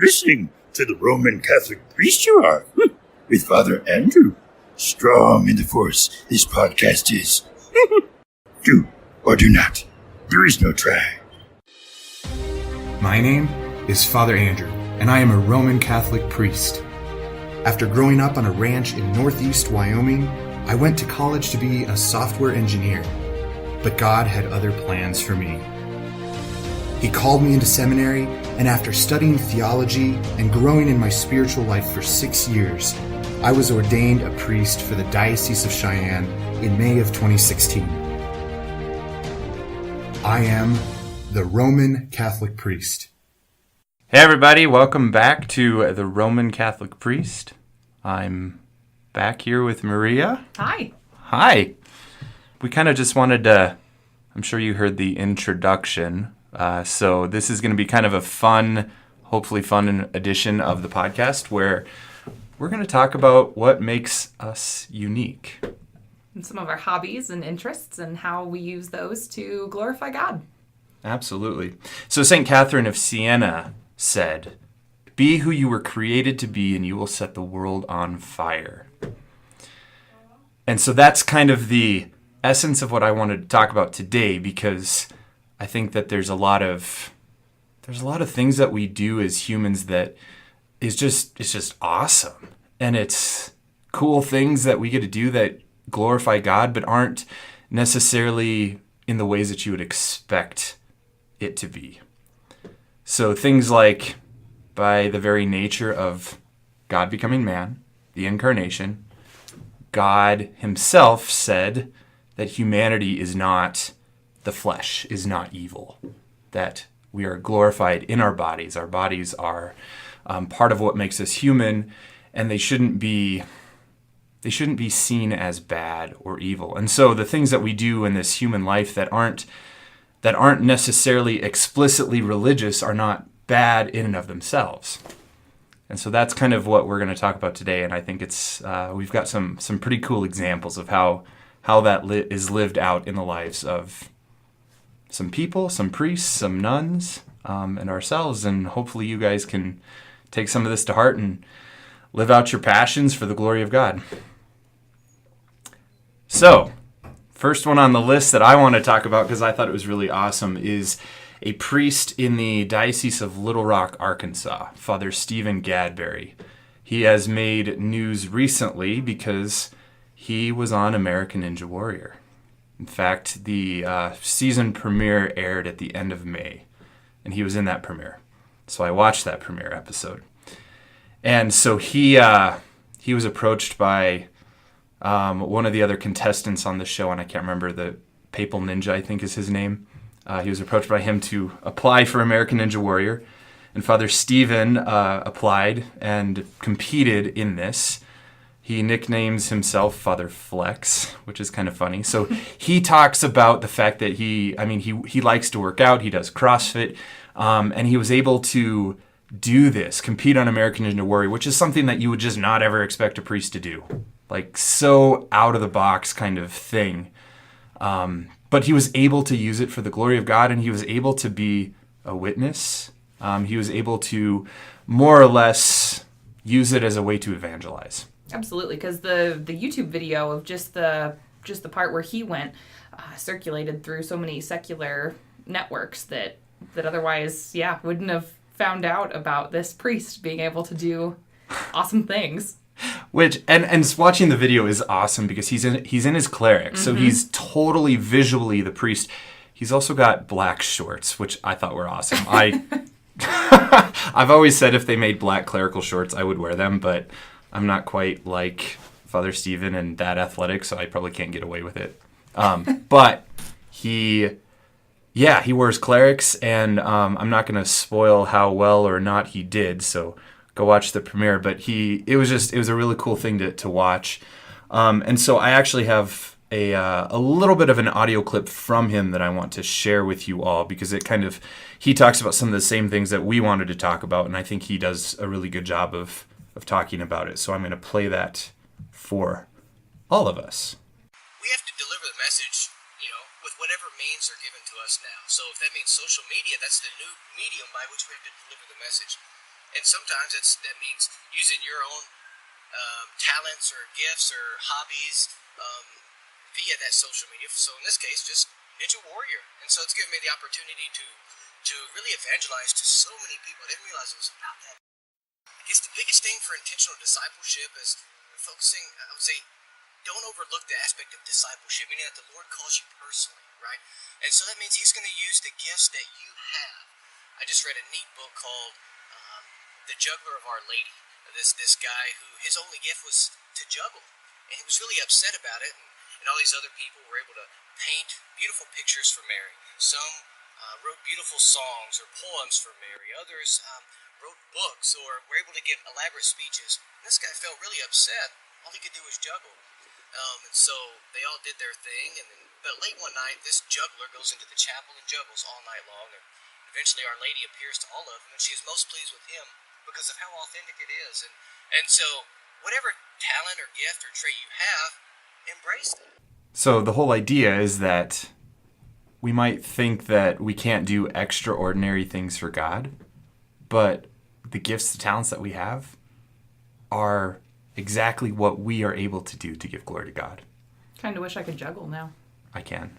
listening to the Roman Catholic priest you are, with Father Andrew. Strong in the Force, this podcast is. Do or do not. There is no try. My name is Father Andrew, and I am a Roman Catholic priest. After growing up on a ranch in northeast Wyoming, I went to college to be a software engineer, but God had other plans for me. He called me into seminary, and after studying theology and growing in my spiritual life for 6 years, I was ordained a priest for the Diocese of Cheyenne in May of 2016. I am the Roman Catholic priest. Hey everybody, welcome back to the Roman Catholic priest. I'm back here with Maria. Hi. Hi. We kind of just wanted to, I'm sure you heard the introduction, so this is going to be kind of a fun, hopefully fun edition of the podcast where we're going to talk about what makes us unique. And some of our hobbies and interests and how we use those to glorify God. Absolutely. So St. Catherine of Siena said, "Be who you were created to be and you will set the world on fire." And so that's kind of the essence of what I wanted to talk about today, because I think that there's a lot of things that we do as humans that it's just awesome. And it's cool things that we get to do that glorify God, but aren't necessarily in the ways that you would expect it to be. So things like, by the very nature of God becoming man, the incarnation, God himself said that humanity is not the flesh, is not evil, that we are glorified in our bodies. Our bodies are part of what makes us human, and they shouldn't be seen as bad or evil. And so the things that we do in this human life that aren't necessarily explicitly religious are not bad in and of themselves. And so that's kind of what we're going to talk about today. And I think it's we've got some pretty cool examples of how that is lived out in the lives of some people, some priests, some nuns, and ourselves. And hopefully you guys can take some of this to heart and live out your passions for the glory of God. So, first one on the list that I want to talk about, because I thought it was really awesome, is a priest in the Diocese of Little Rock, Arkansas, Father Stephen Gadberry. He has made news recently because he was on American Ninja Warrior. In fact, the season premiere aired at the end of May, and he was in that premiere. So I watched that premiere episode. And so he was approached by one of the other contestants on the show, and I can't remember, the Papal Ninja, I think is his name. He was approached by him to apply for American Ninja Warrior, and Father Stephen applied and competed in this. He nicknames himself Father Flex, which is kind of funny. So he talks about the fact that he likes to work out, he does CrossFit, and he was able to do this, compete on American Ninja Warrior, which is something that you would just not ever expect a priest to do. Like, so out of the box kind of thing. But he was able to use it for the glory of God, and he was able to be a witness. He was able to more or less use it as a way to evangelize. Absolutely, because the YouTube video of just the part where he went circulated through so many secular networks that otherwise, wouldn't have found out about this priest being able to do awesome things. Which and watching the video is awesome because he's in his cleric, so he's totally visually the priest. He's also got black shorts, which I thought were awesome. I've always said if they made black clerical shorts, I would wear them, but I'm not quite like Father Stephen and that athletic, so I probably can't get away with it. But he wears clerics, and I'm not going to spoil how well or not he did, so go watch the premiere. But it was a really cool thing to watch. And so I actually have a little bit of an audio clip from him that I want to share with you all, because he talks about some of the same things that we wanted to talk about, and I think he does a really good job of talking about it. So I'm going to play that for all of us. We have to deliver the message, with whatever means are given to us now. So if that means social media, that's the new medium by which we have to deliver the message. And sometimes that means using your own talents or gifts or hobbies via that social media. So in this case, just Ninja Warrior. And so it's given me the opportunity to really evangelize to so many people. I didn't realize it was about that. I guess the biggest thing for intentional discipleship is focusing, I would say, don't overlook the aspect of discipleship, meaning that the Lord calls you personally, right? And so that means He's going to use the gifts that you have. I just read a neat book called The Juggler of Our Lady. This guy who his only gift was to juggle, and he was really upset about it. And all these other people were able to paint beautiful pictures for Mary. Some wrote beautiful songs or poems for Mary. Others wrote books or were able to give elaborate speeches. And this guy felt really upset. All he could do was juggle. And so they all did their thing. But late one night, this juggler goes into the chapel and juggles all night long. And eventually Our Lady appears to all of them, and she is most pleased with him because of how authentic it is. And so whatever talent or gift or trait you have, embrace that. So the whole idea is that we might think that we can't do extraordinary things for God, but the gifts, the talents that we have are exactly what we are able to do to give glory to God. Kind of wish I could juggle now. I can.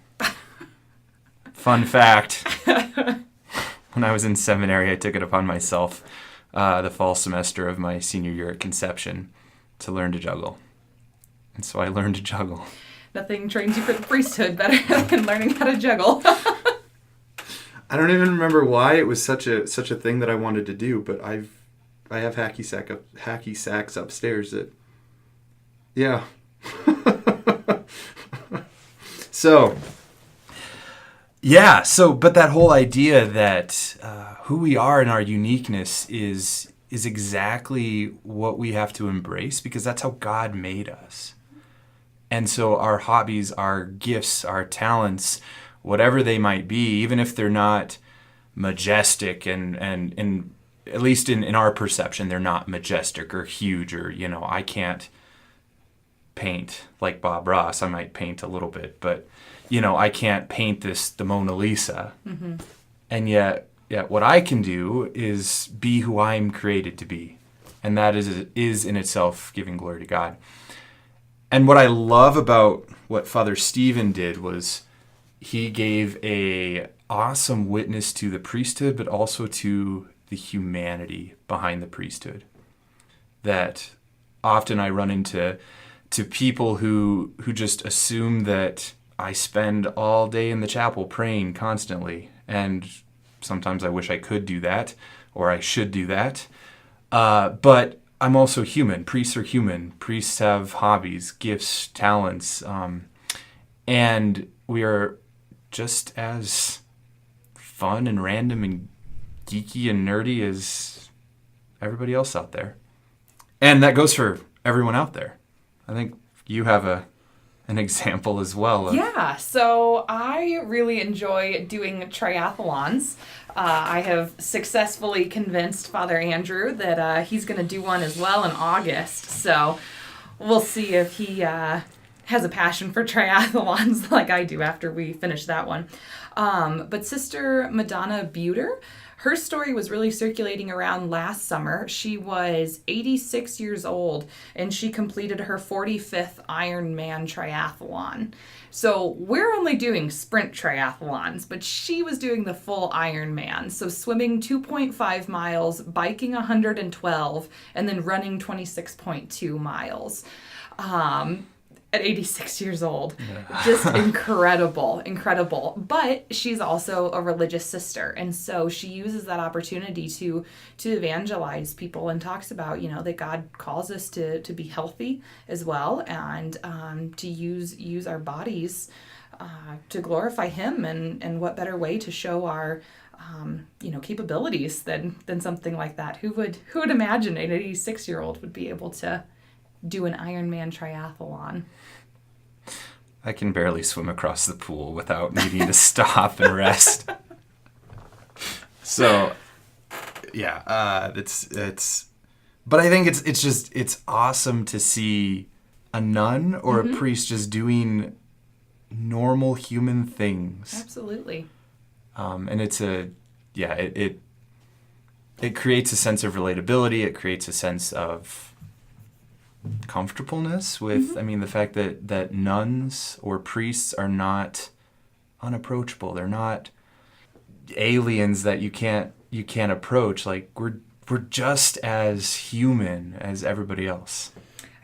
Fun fact. When I was in seminary, I took it upon myself the fall semester of my senior year at Conception to learn to juggle. And so I learned to juggle. Nothing trains you for the priesthood better than learning how to juggle. I don't even remember why it was such a thing that I wanted to do, but I have hacky sacks upstairs that, yeah. But that whole idea that who we are and our uniqueness is exactly what we have to embrace, because that's how God made us. And so our hobbies, our gifts, our talents, whatever they might be, even if they're not majestic and at least in our perception, they're not majestic or huge or, I can't paint like Bob Ross. I might paint a little bit, but, I can't paint the Mona Lisa. Mm-hmm. And yet what I can do is be who I'm created to be. And that is in itself giving glory to God. And what I love about what Father Stephen did was he gave a awesome witness to the priesthood, but also to the humanity behind the priesthood. That often I run into people who just assume that I spend all day in the chapel praying constantly. And sometimes I wish I could do that, or I should do that. But I'm also human. Priests are human. Priests have hobbies, gifts, talents. And we are just as fun and random and geeky and nerdy as everybody else out there. And that goes for everyone out there. I think you have an example as well. Yeah, so I really enjoy doing triathalons. I have successfully convinced Father Andrew that he's going to do one as well in August. So we'll see if he has a passion for triathalons like I do after we finish that one. But Sister Madonna Buter, her story was really circulating around last summer. She was 86 years old, and she completed her 45th Iron Man triathlon. So we're only doing sprint triathlons, but she was doing the full Iron Man. So swimming 2.5 miles, biking 112, and then running 26.2 miles. At 86 years old. Yeah. Just incredible. But she's also a religious sister. And so she uses that opportunity to evangelize people and talks about, that God calls us to be healthy as well and to use our bodies to glorify Him. And what better way to show our capabilities than something like that. Who would imagine an 86-year-old would be able to do an Ironman triathlon? I can barely swim across the pool without needing to stop and rest. So, yeah, it's. But I think it's awesome to see a nun or a priest just doing normal human things. Absolutely. And it's it it creates a sense of relatability. It creates a sense of comfortableness with, the fact that nuns or priests are not unapproachable. They're not aliens that you can't approach. Like, we're just as human as everybody else.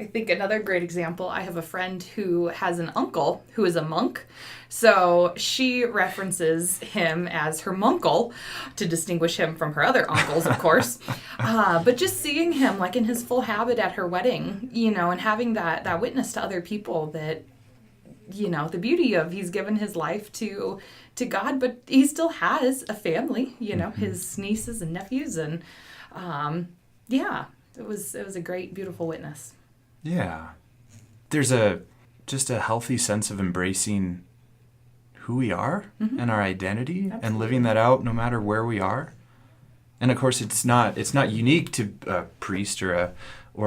I think another great example, I have a friend who has an uncle who is a monk. So she references him as her munkle to distinguish him from her other uncles, of course. But just seeing him like in his full habit at her wedding, and having that witness to other people that, the beauty of he's given his life to God, but he still has a family, his nieces and nephews. And it was a great, beautiful witness. Yeah. There's just a healthy sense of embracing who we are and our identity. Absolutely. And living that out no matter where we are. And of course it's not unique to a priest or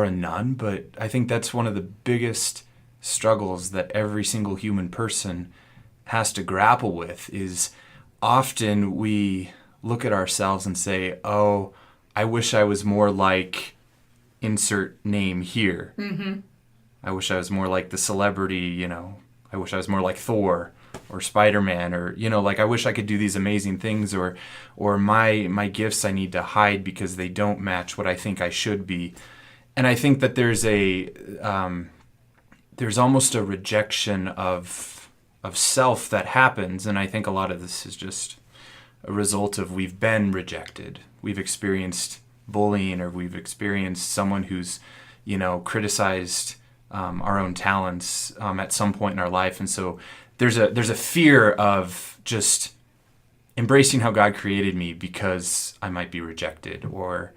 a nun, but I think that's one of the biggest struggles that every single human person has to grapple with. Is often we look at ourselves and say, "Oh, I wish I was more like insert name here. I wish I was more like the celebrity, I wish I was more like Thor or Spider-Man, or, I wish I could do these amazing things, or my gifts I need to hide because they don't match what I think I should be." And I think that there's almost a rejection of self that happens. And I think a lot of this is just a result of we've been rejected. We've experienced bullying, or we've experienced someone who's, criticized our own talents at some point in our life. And so there's a fear of just embracing how God created me because I might be rejected, or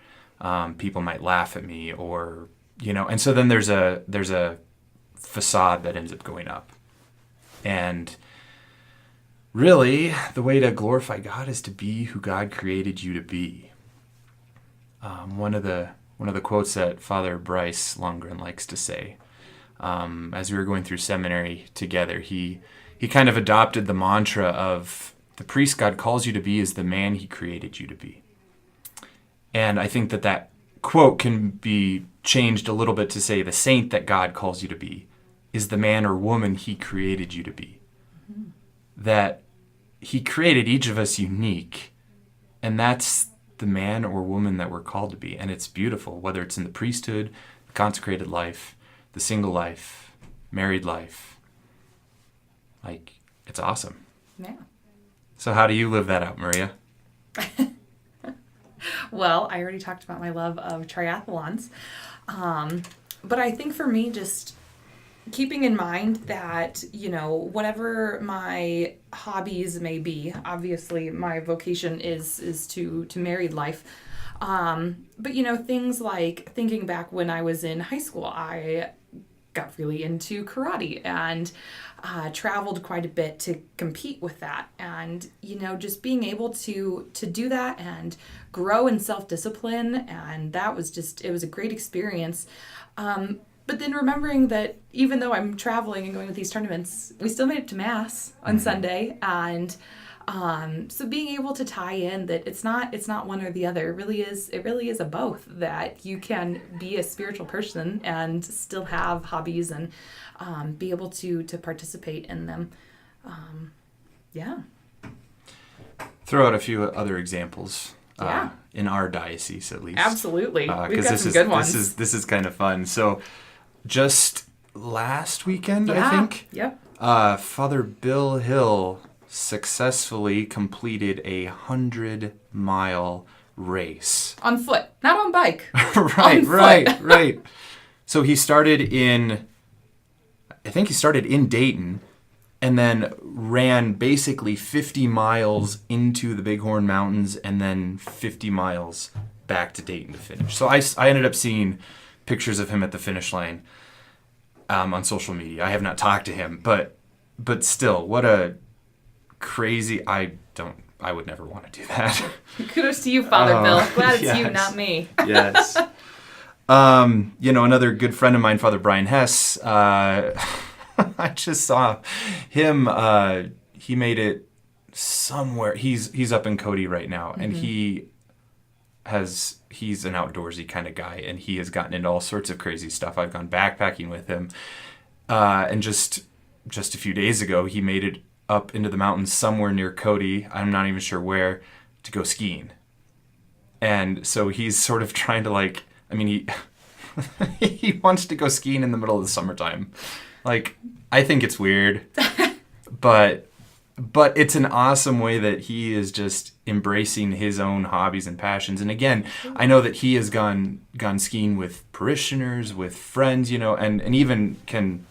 people might laugh at me, or, and so then there's a facade that ends up going up. And really, the way to glorify God is to be who God created you to be. One of the quotes that Father Bryce Lundgren likes to say, as we were going through seminary together, he kind of adopted the mantra of the priest God calls you to be is the man he created you to be. And I think that quote can be changed a little bit to say the saint that God calls you to be is the man or woman he created you to be. That he created each of us unique, and that's the man or woman that we're called to be. And it's beautiful, whether it's in the priesthood, the consecrated life, the single life, married life. Like, it's awesome. Yeah. So how do you live that out, Maria? Well, I already talked about my love of triathalons. But I think for me, just keeping in mind that, whatever my hobbies may be, obviously my vocation is to married life. But, things like thinking back when I was in high school, I got really into karate and traveled quite a bit to compete with that. And, just being able to do that and grow in self-discipline. And that was it was a great experience. But then remembering that even though I'm traveling and going to these tournaments, we still made it to Mass on Sunday. And so being able to tie in that it's not one or the other. It really is a both, that you can be a spiritual person and still have hobbies and be able to participate in them. Yeah. Throw out a few other examples. Yeah. In our diocese, at least. Absolutely. We've got some good good ones. This is kind of fun. So just last weekend, I think. Yep. Father Bill Hill successfully completed a 100-mile race. On foot, not on bike. Right. So he started in Dayton, and then ran basically 50 miles into the Bighorn Mountains and then 50 miles back to Dayton to finish. So I ended up seeing pictures of him at the finish line on social media. I have not talked to him, but still, what a crazy... I would never want to do that. Kudos to you, Father Bill. Glad it's you, not me. Yes. Another good friend of mine, Father Brian Hess, I just saw him. He made it somewhere. He's up in Cody right now, and he he's an outdoorsy kind of guy, and he has gotten into all sorts of crazy stuff. I've gone backpacking with him, and just a few days ago, he made it up into the mountains somewhere near Cody. I'm not even sure where, to go skiing. And so he's sort of trying to he he wants to go skiing in the middle of the summertime. Like, I think it's weird, but it's an awesome way that he is just embracing his own hobbies and passions. And again, I know that he has gone skiing with parishioners, with friends, and even can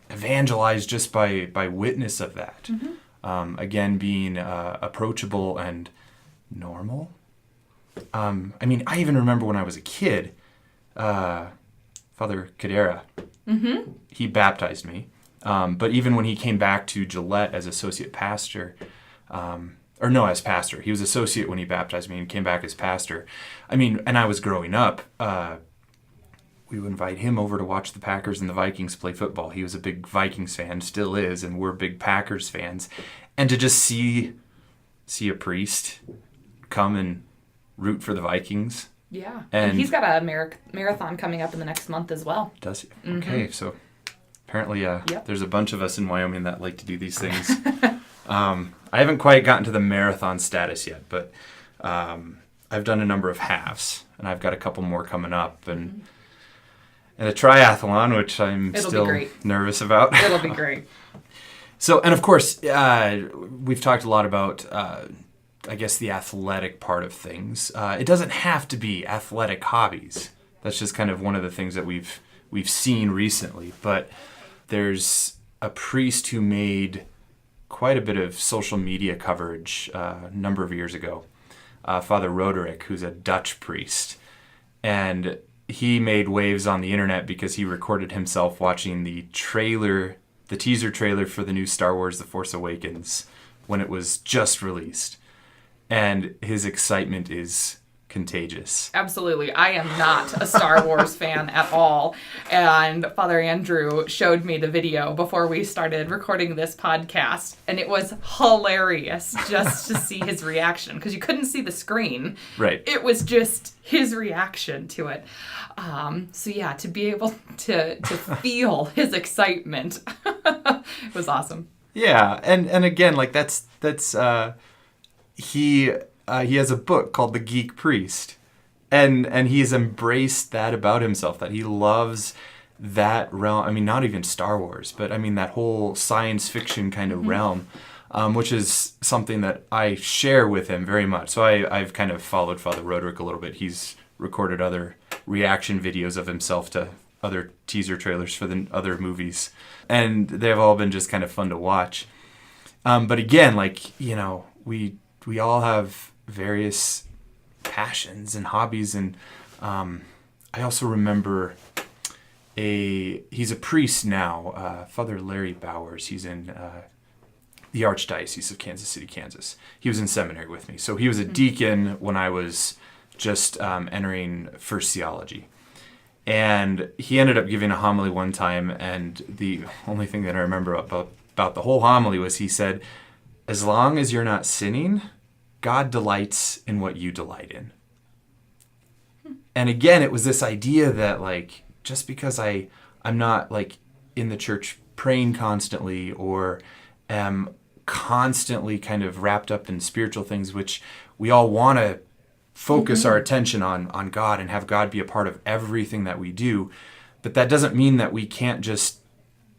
evangelize just by witness of that. Mm-hmm. Again, being approachable and normal. I even remember when I was a kid, Father Cadera, mm-hmm. he baptized me. But even when he came back to Gillette as associate pastor, as pastor, he was associate when he baptized me and came back as pastor. And I was growing up, we would invite him over to watch the Packers and the Vikings play football. He was a big Vikings fan, still is, and we're big Packers fans. And to just see a priest come and root for the Vikings. Yeah. And he's got a marathon coming up in the next month as well. Does he? Mm-hmm. Okay, so apparently there's a bunch of us in Wyoming that like to do these things. I haven't quite gotten to the marathon status yet, but I've done a number of halves, and I've got a couple more coming up, and a triathalon, which It'll still nervous about. It'll be great. So, and of course, we've talked a lot about, the athletic part of things. It doesn't have to be athletic hobbies. That's just kind of one of the things that we've seen recently. But there's a priest who made quite a bit of social media coverage a number of years ago, Father Roderick, who's a Dutch priest. And he made waves on the internet because he recorded himself watching the teaser trailer for the new Star Wars The Force Awakens when it was just released. And his excitement is contagious. Absolutely. I am not a Star Wars fan at all. And Father Andrew showed me the video before we started recording this podcast. And it was hilarious just to see his reaction, because you couldn't see the screen. Right. It was just his reaction to it. To be able to feel his excitement, it was awesome. Yeah. And again, he has a book called The Geek Priest, and he's embraced that about himself, that he loves that realm. Not even Star Wars, but that whole science fiction kind of mm-hmm. realm, which is something that I share with him very much. So I've kind of followed Father Roderick a little bit. He's recorded other reaction videos of himself to other teaser trailers for the other movies, and they've all been just kind of fun to watch. But again, we all have various passions and hobbies, and I also remember he's a priest now, Father Larry Bowers. He's in the Archdiocese of Kansas City, Kansas. He was in seminary with me, so he was a deacon when I was just entering first theology, and he ended up giving a homily one time, and the only thing that I remember about the whole homily was he said, as long as you're not sinning, God delights in what you delight in. And again, it was this idea that just because I'm not in the church praying constantly, or am constantly kind of wrapped up in spiritual things, which we all want to focus mm-hmm. our attention on God and have God be a part of everything that we do. But that doesn't mean that we can't just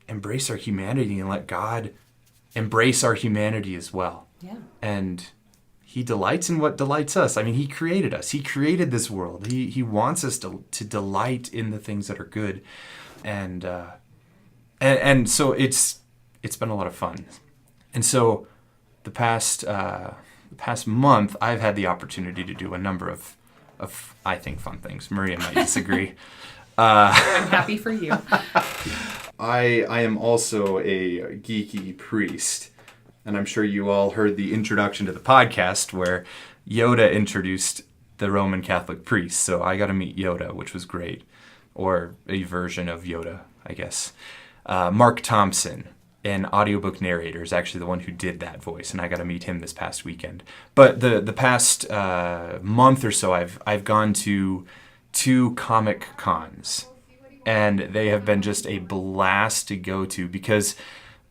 embrace our humanity and let God embrace our humanity as well. Yeah. And he delights in what delights us. He created us. He created this world. He wants us to delight in the things that are good. And so it's been a lot of fun. And so the past month, I've had the opportunity to do a number of I think, fun things. Maria might disagree. I'm happy for you. I am also a geeky priest. And I'm sure you all heard the introduction to the podcast where Yoda introduced the Roman Catholic priest. So I got to meet Yoda, which was great. Or a version of Yoda, I guess. Mark Thompson, an audiobook narrator is actually the one who did that voice, and I got to meet him this past weekend. But the past month or so, I've gone to 2 Comic Cons, and they have been just a blast to go to because,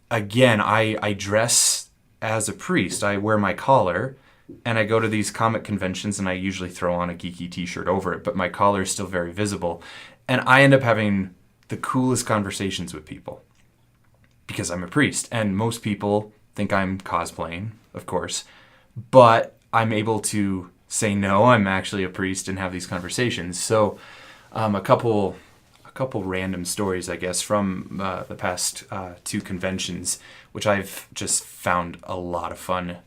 again, I dress as a priest. I wear my collar, and I go to these comic conventions, and I usually throw on a geeky t-shirt over it, but my collar is still very visible. And I end up having the coolest conversations with people because I'm a priest. And most people think I'm cosplaying, of course, but I'm able to say, no, I'm actually a priest and have these conversations. So a couple random stories, I guess, from the past 2 conventions, which I've just found a lot of fun.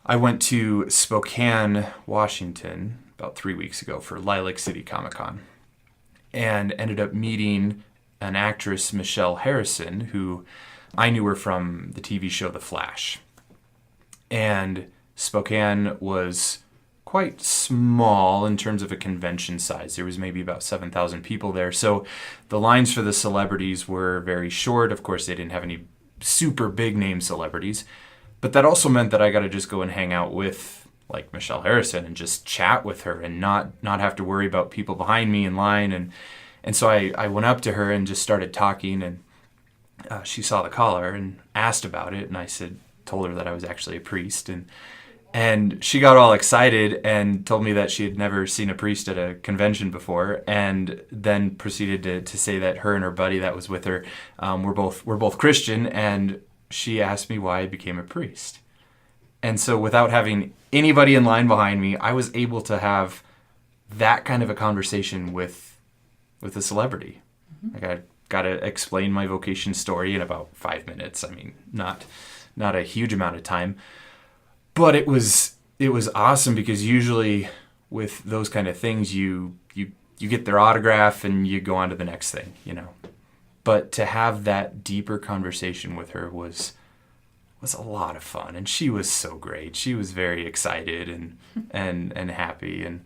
I went to Spokane, Washington, about 3 weeks ago for Lilac City Comic Con, and ended up meeting an actress, Michelle Harrison, who I knew her from the TV show The Flash. And Spokane was quite small in terms of a convention size. There was maybe about 7,000 people there. So the lines for the celebrities were very short. Of course, they didn't have any super big name celebrities. But that also meant that I got to just go and hang out with like Michelle Harrison and just chat with her and not have to worry about people behind me in line. And so I went up to her and just started talking, and she saw the collar and asked about it. And I told her that I was actually a priest, and she got all excited and told me that she had never seen a priest at a convention before, and then proceeded to say that her and her buddy that was with her were both Christian, and she asked me why I became a priest. And so without having anybody in line behind me, I was able to have that kind of a conversation with a celebrity. Like I got to explain my vocation story in about 5 minutes. I mean, not a huge amount of time, but it was awesome because usually with those kind of things, you get their autograph and you go on to the next thing, you know. But to have that deeper conversation with her was a lot of fun, and she was so great. She was very excited and happy, and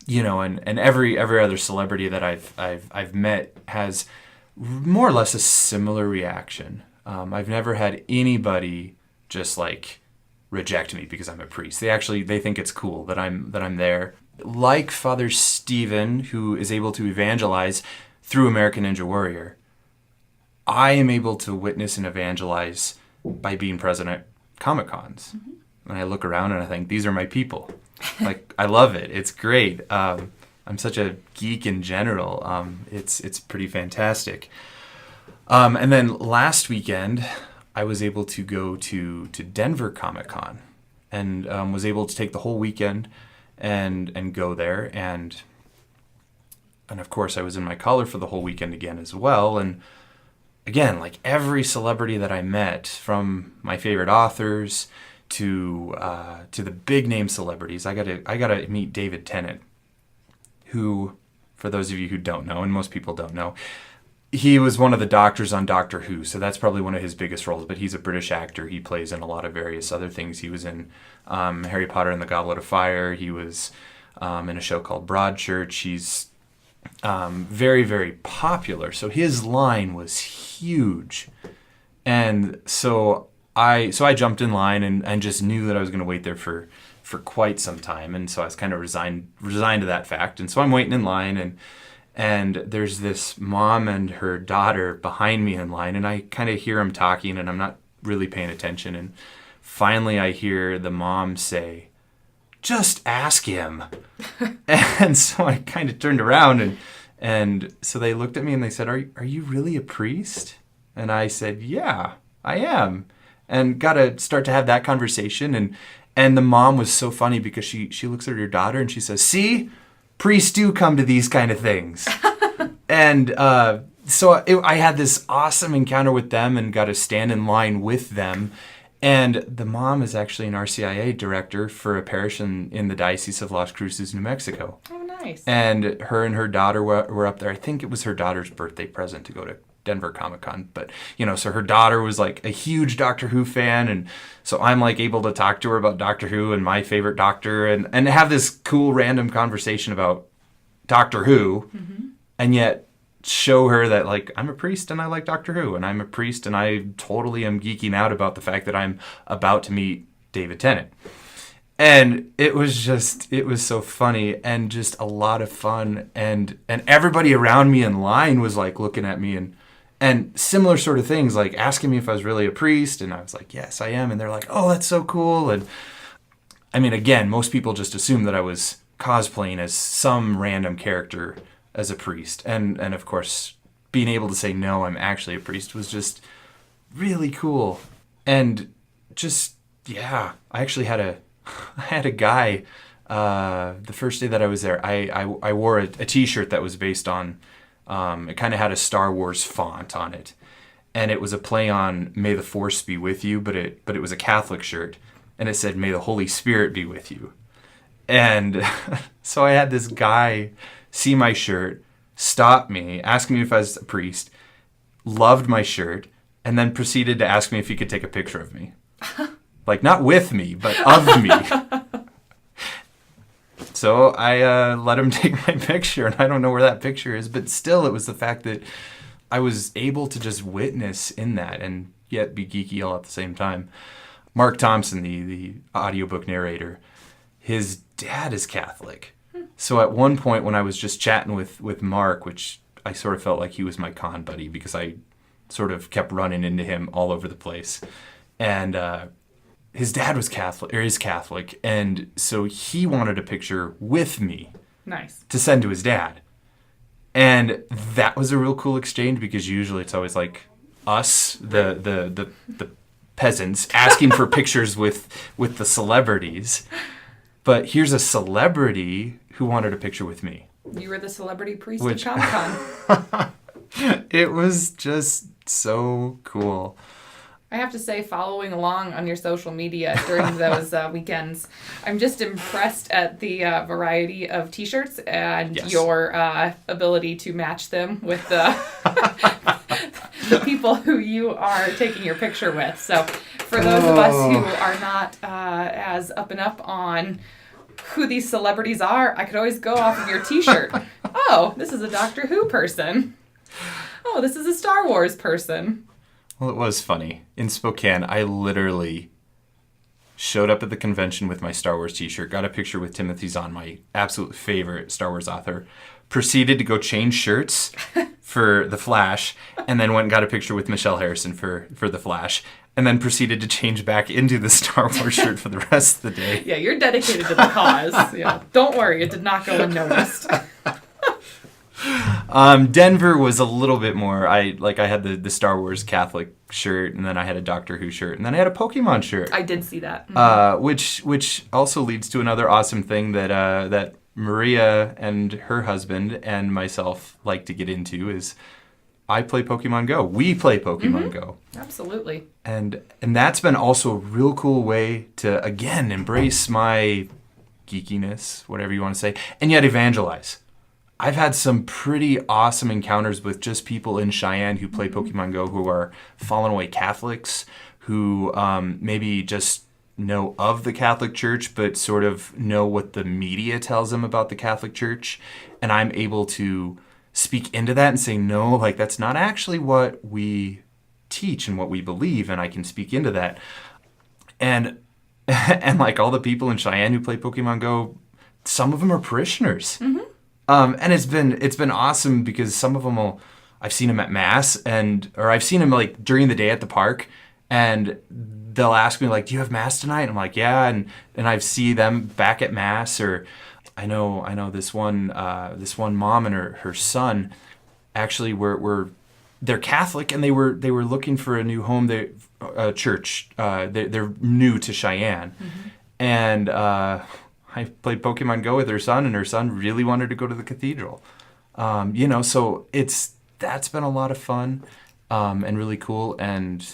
you know, and every other celebrity that I've met has more or less a similar reaction. I've never had anybody just like reject me because I'm a priest. They think it's cool that I'm there. Like Father Stephen, who is able to evangelize through American Ninja Warrior, I am able to witness and evangelize by being present at Comic Cons. Mm-hmm. And I look around and I think, these are my people. Like, I love it. It's great. I'm such a geek in general. It's pretty fantastic. And then last weekend, I was able to go to Denver Comic Con and was able to take the whole weekend and go there. And of course, I was in my collar for the whole weekend again as well. And again, like every celebrity that I met, from my favorite authors to the big name celebrities, I got to meet David Tennant, who, for those of you who don't know, and most people don't know, he was one of the doctors on Doctor Who, so that's probably one of his biggest roles. But he's a British actor. He plays in a lot of various other things. He was in Harry Potter and the Goblet of Fire. He was in a show called Broadchurch. He's very, very popular. So his line was huge. And so I jumped in line and just knew that I was going to wait there for quite some time. And so I was kind of resigned to that fact. And so I'm waiting in line, and there's this mom and her daughter behind me in line, and I kind of hear them talking, and I'm not really paying attention. And finally I hear the mom say, "Just ask him." And so I kind of turned around, and so they looked at me and they said, Are you really a priest? And I said, "Yeah, I am." And got to start to have that conversation. And the mom was so funny because she looks at her daughter and she says, "See, priests do come to these kind of things." And I had this awesome encounter with them and got to stand in line with them. And the mom is actually an RCIA director for a parish in the Diocese of Las Cruces, New Mexico. Oh, nice. And her daughter were up there. I think it was her daughter's birthday present to go to Denver Comic Con. But, you know, so her daughter was like a huge Doctor Who fan. And so I'm like able to talk to her about Doctor Who and my favorite doctor and have this cool random conversation about Doctor Who. Mm-hmm. And yet show her that, like, I'm a priest and I like Doctor Who, and I'm a priest and I totally am geeking out about the fact that I'm about to meet David Tennant. And it was so funny and just a lot of fun. And everybody around me in line was like looking at me and similar sort of things, like asking me if I was really a priest. And I was like, yes, I am. And they're like, oh, that's so cool. And I mean, again, most people just assumed that I was cosplaying as some random character as a priest. And of course, being able to say, no, I'm actually a priest was just really cool. And just, yeah, I actually had a guy, the first day that I was there, I wore a t-shirt that was based on, it kind of had a Star Wars font on it. And it was a play on May the Force be with you, but it was a Catholic shirt. And it said, May the Holy Spirit be with you. And so I had this guy see my shirt, stop me, ask me if I was a priest, loved my shirt, and then proceeded to ask me if he could take a picture of me. Like, not with me, but of me. So I let him take my picture, and I don't know where that picture is, but still it was the fact that I was able to just witness in that and yet be geeky all at the same time. Mark Thompson, the audiobook narrator, his dad is Catholic. So at one point when I was just chatting with Mark, which I sort of felt like he was my con buddy because I sort of kept running into him all over the place. And his dad was Catholic, or is Catholic, and so he wanted a picture with me. Nice. To send to his dad. And that was a real cool exchange because usually it's always like us, the peasants, asking for pictures with the celebrities. But here's a celebrity who wanted a picture with me. You were the celebrity priest at Comic-Con. It was just so cool. I have to say, following along on your social media during those weekends, I'm just impressed at the variety of T-shirts and your ability to match them with the people who you are taking your picture with. So for those of us who are not as up and up on who these celebrities are, I could always go off of your T-shirt. Oh, this is a Doctor Who person. Oh, this is a Star Wars person. Well, it was funny. In Spokane, I literally showed up at the convention with my Star Wars t-shirt, got a picture with Timothy Zahn, my absolute favorite Star Wars author, proceeded to go change shirts for The Flash, and then went and got a picture with Michelle Harrison for The Flash, and then proceeded to change back into the Star Wars shirt for the rest of the day. Yeah, you're dedicated to the cause. Yeah, don't worry, it did not go unnoticed. Denver was a little bit more. I had the Star Wars Catholic shirt, and then I had a Doctor Who shirt, and then I had a Pokemon shirt. I did see that. Mm-hmm. Which also leads to another awesome thing that Maria and her husband and myself like to get into is I play Pokemon Go. We play Pokemon Go. Absolutely. And that's been also a real cool way to, again, embrace my geekiness, whatever you want to say, and yet evangelize. I've had some pretty awesome encounters with just people in Cheyenne who play Pokemon Go who are fallen away Catholics, who maybe just know of the Catholic Church, but sort of know what the media tells them about the Catholic Church. And I'm able to speak into that and say, no, like that's not actually what we teach and what we believe. And I can speak into that. And like all the people in Cheyenne who play Pokemon Go, some of them are parishioners. Mm-hmm. And it's been awesome because some of them I've seen them at Mass or I've seen them like during the day at the park, and they'll ask me like, do you have Mass tonight? And I'm like, yeah. And I see them back at Mass, or I know this one mom and her son actually they're Catholic, and they were looking for a new home, church. They're new to Cheyenne, and I played Pokemon Go with her son, and her son really wanted to go to the cathedral. So that's been a lot of fun and really cool. And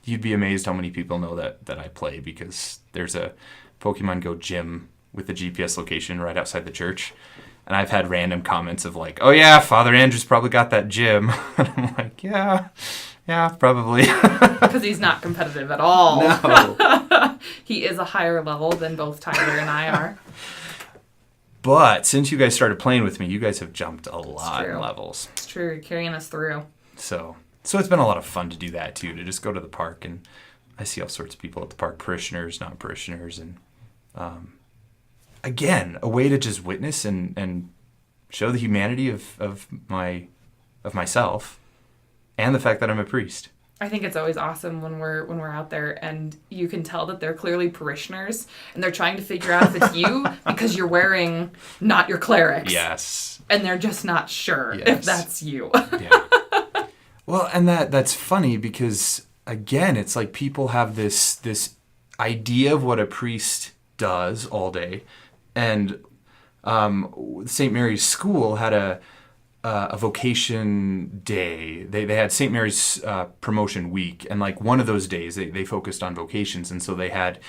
you'd be amazed how many people know that I play, because there's a Pokemon Go gym with the GPS location right outside the church. And I've had random comments of like, oh yeah, Father Andrew's probably got that gym. And I'm like, yeah, probably. Because he's not competitive at all. No. He is a higher level than both Tyler and I are. But since you guys started playing with me, you guys have jumped a lot in levels. It's true. You're carrying us through. So it's been a lot of fun to do that too, to just go to the park, and I see all sorts of people at the park, parishioners, non-parishioners, and again, a way to just witness and show the humanity of myself and the fact that I'm a priest. I think it's always awesome when we're out there and you can tell that they're clearly parishioners and they're trying to figure out if it's you because you're wearing not your clerics. Yes. And they're just not sure if that's you. Yeah. Well, and that's funny because again, it's like people have this idea of what a priest does all day, and St. Mary's School had a vocation day. They had St. Mary's promotion week, and like one of those days they focused on vocations, and so they had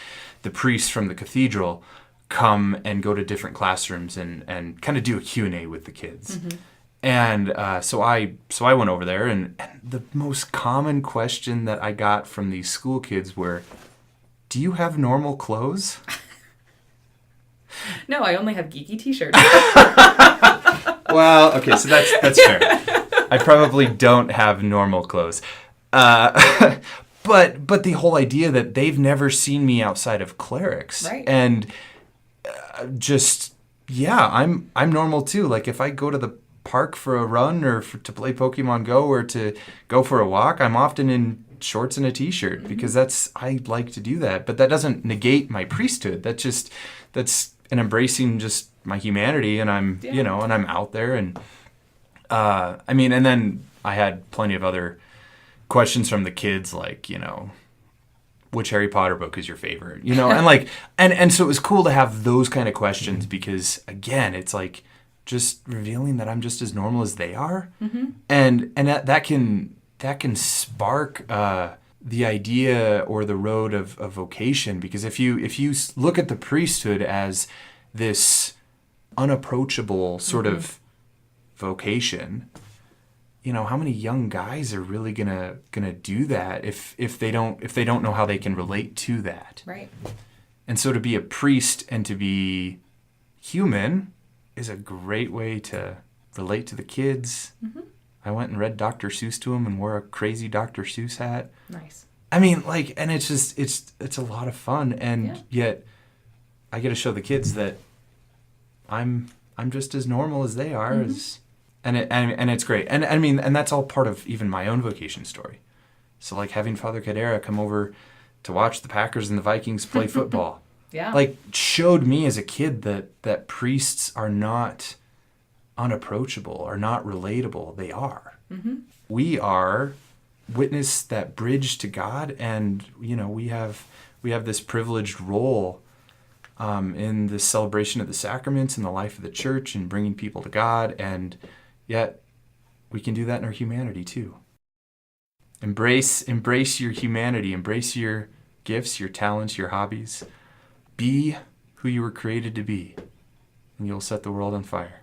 the priests from the cathedral come and go to different classrooms and kind of do a Q&A with the kids. Mm-hmm. And so I went over there, and the most common question that I got from these school kids were, "Do you have normal clothes?" No, I only have geeky t-shirts. Well, okay, so that's fair. I probably don't have normal clothes. But the whole idea that they've never seen me outside of clerics. Right. And I'm normal too. Like if I go to the park for a run or to play Pokemon Go or to go for a walk, I'm often in shorts and a t-shirt because I like to do that. But that doesn't negate my priesthood. That's an embracing just my humanity, and I'm and I'm out there, and and then I had plenty of other questions from the kids, like, which Harry Potter book is your favorite, and like and so it was cool to have those kind of questions because again, it's like just revealing that I'm just as normal as they are, and that can spark the idea or the road of vocation, because if you look at the priesthood as this unapproachable sort of vocation, how many young guys are really gonna do that if they don't know how they can relate to that, right? And so to be a priest and to be human is a great way to relate to the kids. Mm-hmm. I went and read Dr. Seuss to them and wore a crazy Dr. Seuss hat. Nice. I mean, like, and it's just it's a lot of fun, and yet I get to show the kids that I'm just as normal as they are, and it's great, and I mean, and that's all part of even my own vocation story. So like having Father Cadera come over to watch the Packers and the Vikings play football, like showed me as a kid that priests are not unapproachable, are not relatable. They are. Mm-hmm. We are witness that bridge to God, and we have this privileged role in the celebration of the sacraments and the life of the church and bringing people to God, and yet we can do that in our humanity too. Embrace your humanity, embrace your gifts, your talents, your hobbies. Be who you were created to be, and you'll set the world on fire.